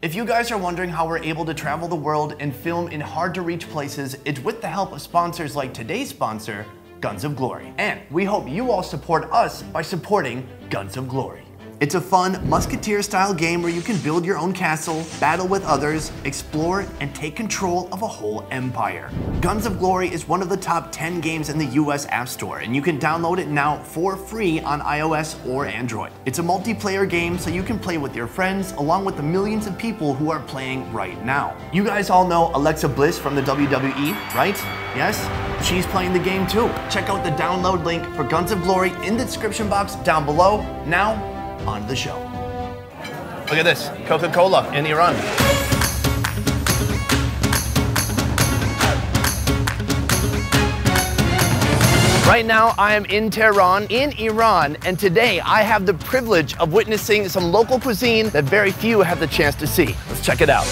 If you guys are wondering how we're able to travel the world and film in hard-to-reach places, it's with the help of sponsors like today's sponsor, Guns of Glory. And we hope you all support us by supporting Guns of Glory. It's a fun, musketeer-style game where you can build your own castle, battle with others, explore, and take control of a whole empire. Guns of Glory is one of the top 10 games in the US App Store, and you can download it now for free on iOS or Android. It's a multiplayer game, so you can play with your friends, along with the millions of people who are playing right now. You guys all know Alexa Bliss from the WWE, right? Yes? She's playing the game too. Check out the download link for Guns of Glory in the description box down below. Now, on to the show. Look at this, Coca-Cola in Iran. Right now, I am in Tehran, in Iran, and today I have the privilege of witnessing some local cuisine that very few have the chance to see. Let's check it out.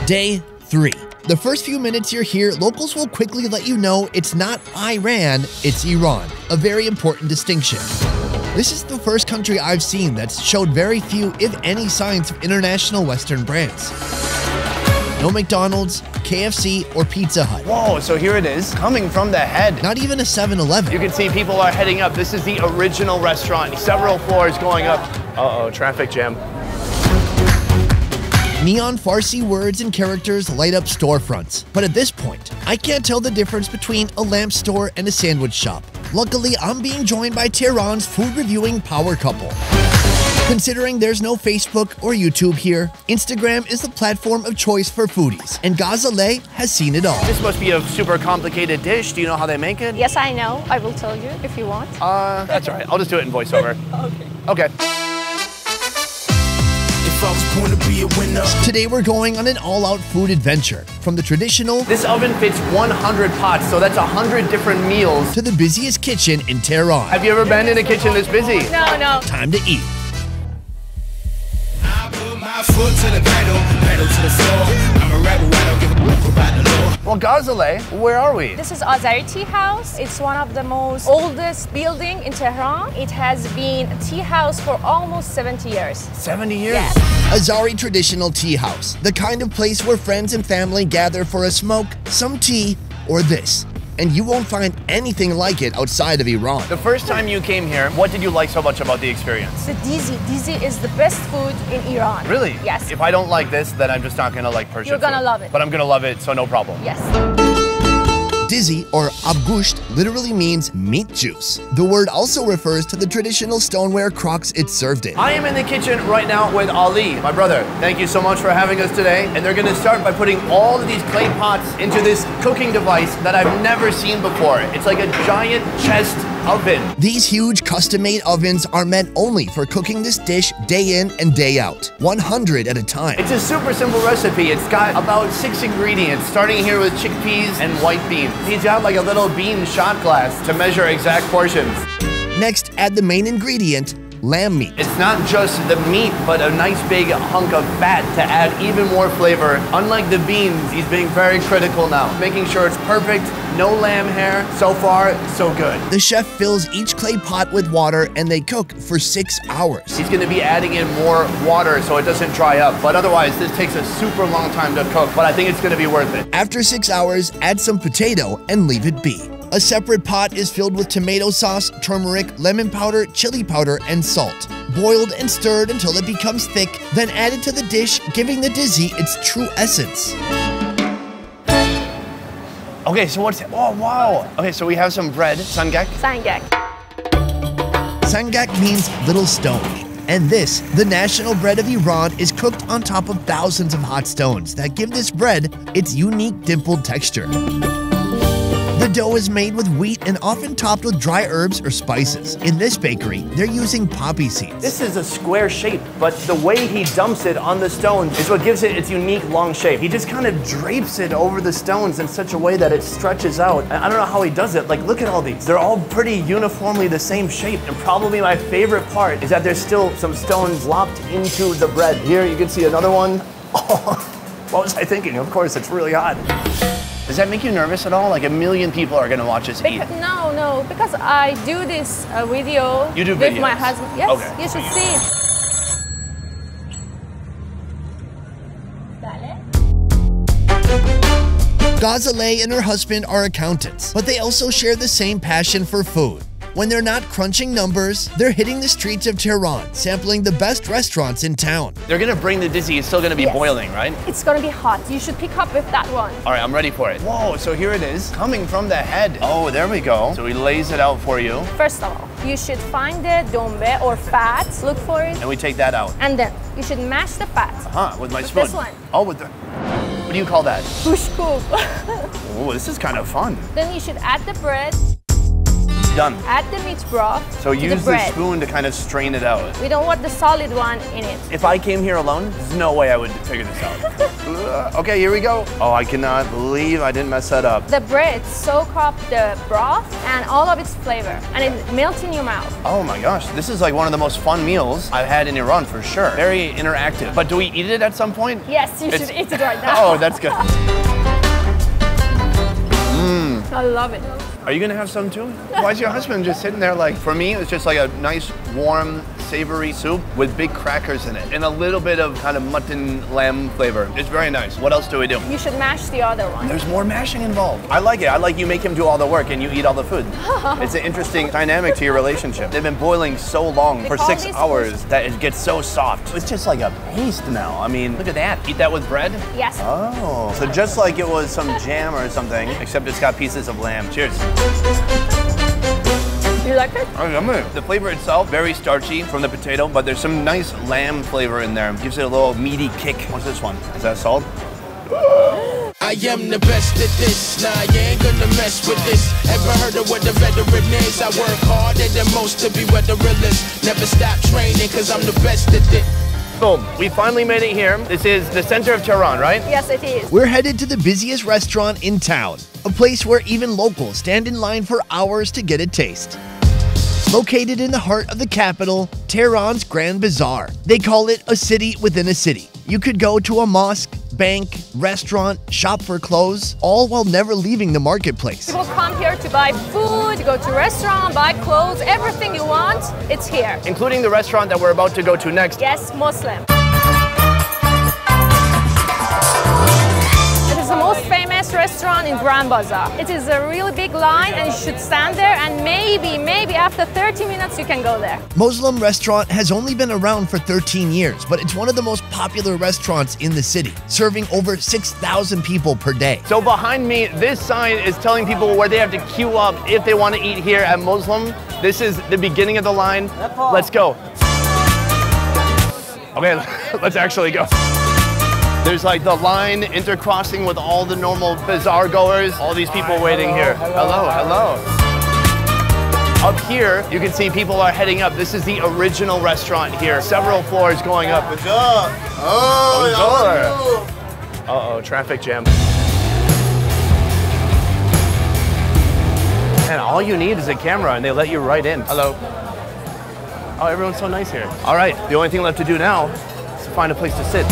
Day 3. The first few minutes you're here, locals will quickly let you know it's not Iran, it's Iran, a very important distinction. This is the first country I've seen that's showed very few, if any, signs of international Western brands. No McDonald's, KFC, or Pizza Hut. Whoa, so here it is, coming from the head. Not even a 7-Eleven. You can see people are heading up. This is the original restaurant. Several floors going up. Uh-oh, traffic jam. Neon Farsi words and characters light up storefronts. But at this point, I can't tell the difference between a lamp store and a sandwich shop. Luckily, I'm being joined by Tehran's food reviewing power couple. Considering there's no Facebook or YouTube here, Instagram is the platform of choice for foodies, and Ghazaleh has seen it all. This must be a super complicated dish. Do you know how they make it? Yes, I know. I will tell you if you want. That's all right. I'll just do it in voiceover. Okay. Today we're going on an all-out food adventure. From the traditional, this oven fits 100 pots, so that's 100 different meals, to the busiest kitchen in Tehran. Have you ever been in a kitchen this busy? No. Time to eat. Well, Ghazaleh, where are we? This is AZARI tea house. It's one of the most oldest building in Tehran. It has been a tea house for almost 70 years. 70 years? Yes. AZARI traditional tea house, the kind of place where friends and family gather for a smoke, some tea, or this. And you won't find anything like it outside of Iran. The first time you came here, what did you like so much about the experience? The Dizi. Dizi is the best food in Iran. Really? Yes. If I don't like this, then I'm just not gonna like Persian You're gonna food. love it. But I'm gonna love it, so no problem. Yes. Dizzy, or abgusht, literally means meat juice. The word also refers to the traditional stoneware crocks it's served in. I am in the kitchen right now with Ali, my brother. Thank you so much for having us today. And they're gonna start by putting all of these clay pots into this cooking device that I've never seen before. It's like a giant chest oven. These huge custom-made ovens are meant only for cooking this dish day in and day out, 100 at a time. It's a super simple recipe. It's got about 6 ingredients, starting here with chickpeas and white beans. He's got like a little bean shot glass to measure exact portions. Next, add the main ingredient, lamb meat. It's not just the meat, but a nice big hunk of fat to add even more flavor. Unlike the beans, he's being very critical now, making sure it's perfect, no lamb hair. So far, so good. The chef fills each clay pot with water and they cook for 6 hours. He's gonna be adding in more water so it doesn't dry up, but otherwise this takes a super long time to cook, but I think it's gonna be worth it. After 6 hours, add some potato and leave it be. A separate pot is filled with tomato sauce, turmeric, lemon powder, chili powder, and salt. Boiled and stirred until it becomes thick, then added to the dish, giving the Dizzie its true essence. Okay, so what's, oh wow. Okay, so we have some bread, sangak. Sangak. Sangak means little stone. And this, the national bread of Iran, is cooked on top of thousands of hot stones that give this bread its unique dimpled texture. The dough is made with wheat and often topped with dry herbs or spices. In this bakery, they're using poppy seeds. This is a square shape, but the way he dumps it on the stones is what gives it its unique long shape. He just kind of drapes it over the stones in such a way that it stretches out. And I don't know how he does it. Like, look at all these. They're all pretty uniformly the same shape. And probably my favorite part is that there's still some stones lopped into the bread. Here you can see another one. Oh, what was I thinking? Of course, it's really hot. Does that make you nervous at all? Like 1 million people are gonna watch us eat. No, because I do this video with my husband. Yes, okay. You should see it. Ghazaleh and her husband are accountants, but they also share the same passion for food. When they're not crunching numbers, they're hitting the streets of Tehran, sampling the best restaurants in town. They're gonna bring the Dizzy. It's still gonna be boiling, right? It's gonna be hot. You should pick up with that one. All right, I'm ready for it. Whoa, so here it is, coming from the head. Oh, there we go. So he lays it out for you. First of all, you should find the dombe or fat, look for it. And we take that out. And then you should mash the fat. With my spoon. This one. Oh, with the, what do you call that? Bushkub. Oh, this is kind of fun. Then you should add the bread. Done. Add the meat broth. So use the bread. spoon to kind of strain it out. We don't want the solid one in it. If I came here alone, there's no way I would figure this out. Okay, here we go. Oh, I cannot believe I didn't mess that up. The bread soak up the broth and all of its flavor, and it melts in your mouth. Oh my gosh, this is like one of the most fun meals I've had in Iran for sure. Very interactive. But do we eat it at some point? Yes, you should eat it right now. Oh, that's good. I love it. Are you gonna have some too? Why is your husband just sitting there like, for me, it's just like a nice, warm, savory soup with big crackers in it and a little bit of kind of mutton lamb flavor. It's very nice. What else do we do? You should mash the other one. There's more mashing involved. I like it. I like you make him do all the work and you eat all the food. It's an interesting dynamic to your relationship. They've been boiling so long, for 6 hours, that it gets so soft. It's just like a paste now. I mean, look at that. Eat that with bread? Yes. Oh, so just like it was some jam or something, except it's got pieces of lamb. Cheers. You like it? Oh, yummy. The flavor itself, very starchy from the potato, but there's some nice lamb flavor in there. Gives it a little meaty kick. What's this one? Is that salt? I am the best at this, nah, you ain't gonna mess with this. Ever heard of what the veteran is? I work harder than most to be what the real is. Never stop training, cause I'm the best at it. Boom, we finally made it here. This is the center of Tehran, right? Yes, it is. We're headed to the busiest restaurant in town, a place where even locals stand in line for hours to get a taste. Located in the heart of the capital, Tehran's Grand Bazaar. They call it a city within a city. You could go to a mosque, bank, restaurant, shop for clothes, all while never leaving the marketplace. People come here to buy food, to go to restaurant, buy clothes, everything you want, it's here. Including the restaurant that we're about to go to next. Yes, MOSLEM. It is the most famous restaurant in Grand Bazaar. It is a really big line and you should stand there and maybe after 30 minutes you can go there. MOSLEM restaurant has only been around for 13 years, but it's one of the most popular restaurants in the city, serving over 6,000 people per day. So behind me, this sign is telling people where they have to queue up if they want to eat here at MOSLEM. This is the beginning of the line. Let's go. Okay, let's actually go. There's like the line intercrossing with all the normal bazaar goers. All these people waiting here. Hello, hello. Up here, you can see people are heading up. This is the original restaurant here. Several floors going up. Uh-oh, traffic jam. And all you need is a camera and they let you right in. Hello. Oh, everyone's so nice here. All right, the only thing left to do now is to find a place to sit.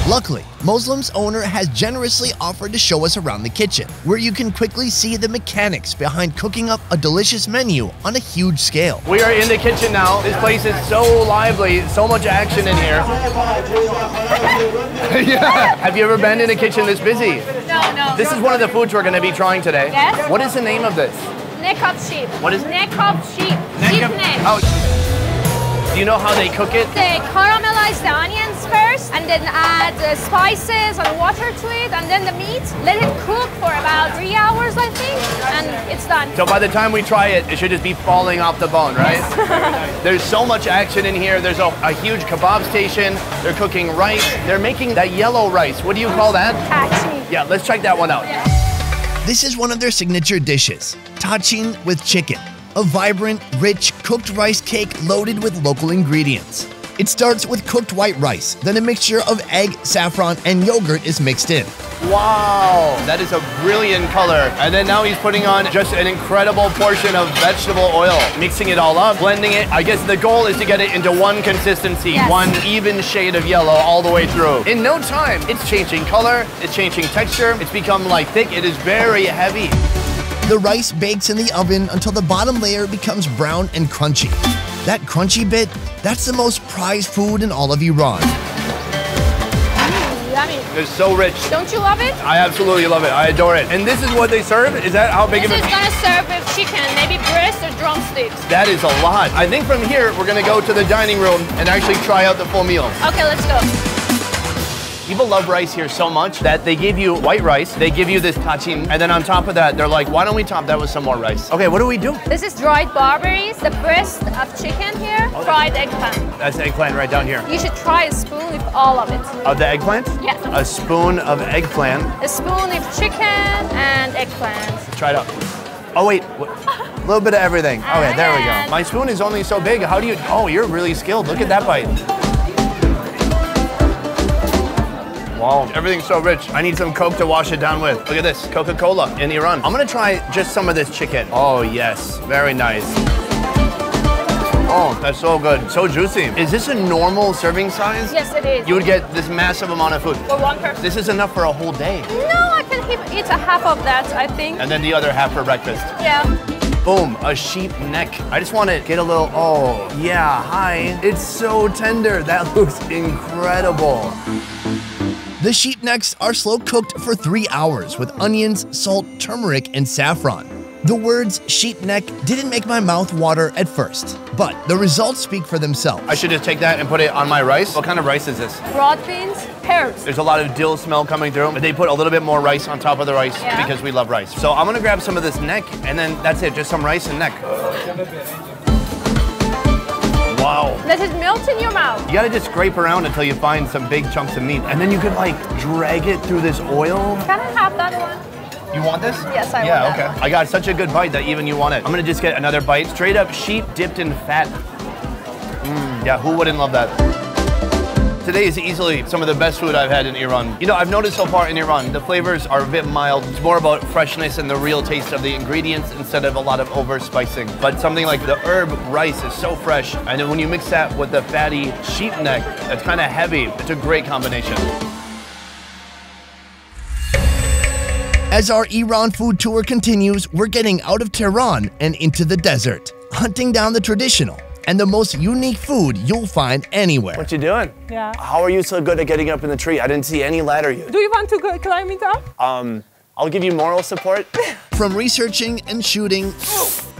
Luckily, MOSLEM's owner has generously offered to show us around the kitchen, where you can quickly see the mechanics behind cooking up a delicious menu on a huge scale. We are in the kitchen now. This place is so lively, so much action in here. Yeah. Have you ever been in a kitchen this busy? No. This is one of the foods we're going to be trying today. Yes. What is the name of this? Neck of sheep. What is neck of sheep? Sheep neck. Oh. Do you know how they cook it? They caramelize the onions first and then add spices and water to it and then the meat. Let it cook for about 3 hours, I think, and it's done. So by the time we try it, it should just be falling off the bone, right? Yes. There's so much action in here. There's a huge kebab station. They're cooking rice. They're making that yellow rice. What do you call that? Tahchin. Yeah, let's check that one out. This is one of their signature dishes, Tahchin with chicken. A vibrant, rich, cooked rice cake loaded with local ingredients. It starts with cooked white rice, then a mixture of egg, saffron, and yogurt is mixed in. Wow, that is a brilliant color. And then now he's putting on just an incredible portion of vegetable oil, mixing it all up, blending it. I guess the goal is to get it into one consistency, yes. One even shade of yellow all the way through. In no time, it's changing color, it's changing texture, it's become like thick, it is very heavy. The rice bakes in the oven until the bottom layer becomes brown and crunchy. That crunchy bit, that's the most prized food in all of Iran. yummy. It's so rich. Don't you love it? I absolutely love it. I adore it. And this is what they serve? Is that how big of This it? is gonna serve with chicken, maybe breast or drumsticks. That is a lot. I think from here, we're gonna go to the dining room and actually try out the full meal. Okay, let's go. People love rice here so much that they give you white rice, they give you this tahchin, and then on top of that, they're like, why don't we top that with some more rice? Okay, what do we do? This is dried barberries, the breast of chicken here, fried eggplant. That's eggplant right down here. You should try a spoon with all of it. Of the eggplant? Yeah. A spoon of eggplant. A spoon with chicken and eggplant. Try it out. Oh wait, a little bit of everything. Okay, there we go. My spoon is only so big. How do you, oh, you're really skilled. Look at that bite. Wow, everything's so rich. I need some Coke to wash it down with. Look at this, Coca-Cola in Iran. I'm gonna try just some of this chicken. Oh yes, very nice. Oh, that's so good, so juicy. Is this a normal serving size? Yes, it is. You would get this massive amount of food. For one person. This is enough for a whole day. No, I can eat a half of that, I think. And then the other half for breakfast. Yeah. Boom, a sheep neck. I just want to get a little, oh, yeah, hi. It's so tender. That looks incredible. The sheep necks are slow cooked for 3 hours with onions, salt, turmeric, and saffron. The words sheep neck didn't make my mouth water at first, but the results speak for themselves. I should just take that and put it on my rice. What kind of rice is this? Broad beans, pears. There's a lot of dill smell coming through, but they put a little bit more rice on top of the rice because we love rice. So I'm gonna grab some of this neck and then that's it, just some rice and neck. Wow. Let it melt in your mouth. You gotta just scrape around until you find some big chunks of meat. And then you could like drag it through this oil. Can I have that one? You want this? Yes, I want that. that Okay. I got such a good bite that even you want it. I'm gonna just get another bite. Straight up sheep dipped in fat. Yeah, who wouldn't love that? Today is easily some of the best food I've had in Iran. You know, I've noticed so far in Iran, the flavors are a bit mild. It's more about freshness and the real taste of the ingredients instead of a lot of over spicing. But something like the herb rice is so fresh. And then when you mix that with the fatty sheep neck, that's kind of heavy. It's a great combination. As our Iran food tour continues, we're getting out of Tehran and into the desert, hunting down the traditional and the most unique food you'll find anywhere. What you doing? Yeah. How are you so good at getting up in the tree? I didn't see any ladder yet. Do you want to go climb it up? I'll give you moral support. From researching and shooting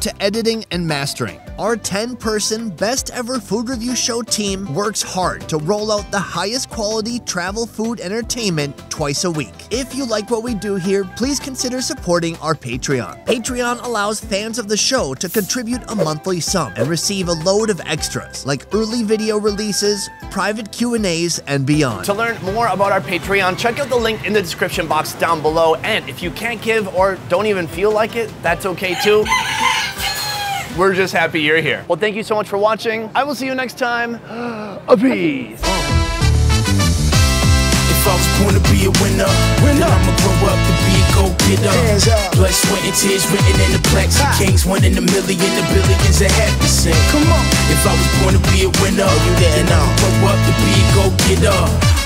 to editing and mastering, our 10-person best ever food review show team works hard to roll out the highest quality travel food entertainment twice a week. If you like what we do here, please consider supporting our Patreon. Patreon allows fans of the show to contribute a monthly sum and receive a load of extras like early video releases, private Q&As, and beyond. To learn more about our Patreon, check out the link in the description box down below. And if you can't give or don't even feel like it, that's okay too. We're just happy you're here. Well, thank you so much for watching. I will see you next time. Peace. If I was born to be a winner, then I'ma grow up to be a go-getter. Blood, sweat, and tears written in the plaques of kings, 1 in a million, the billions that have to sing. Come on. If I was born to be a winner, then I'ma grow up to be a go-getter.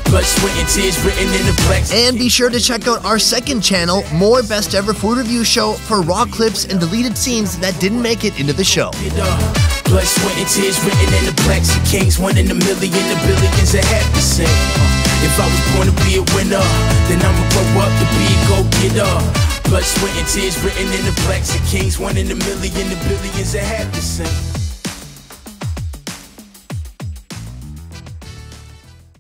Blood, sweat, and tears written in the plaques. And be sure to check out our second channel, More Best Ever Food Review Show, for raw clips and deleted scenes that didn't make it into the show. Blood, sweat, and tears written in the plaques of kings, 1 in a million, the billions that have to sing. If I was born to be a winner, then I'ma grow up to be a go-getter. Blood, sweat, and tears written in the plaques of kings, 1 in a million, the billions that have to sing.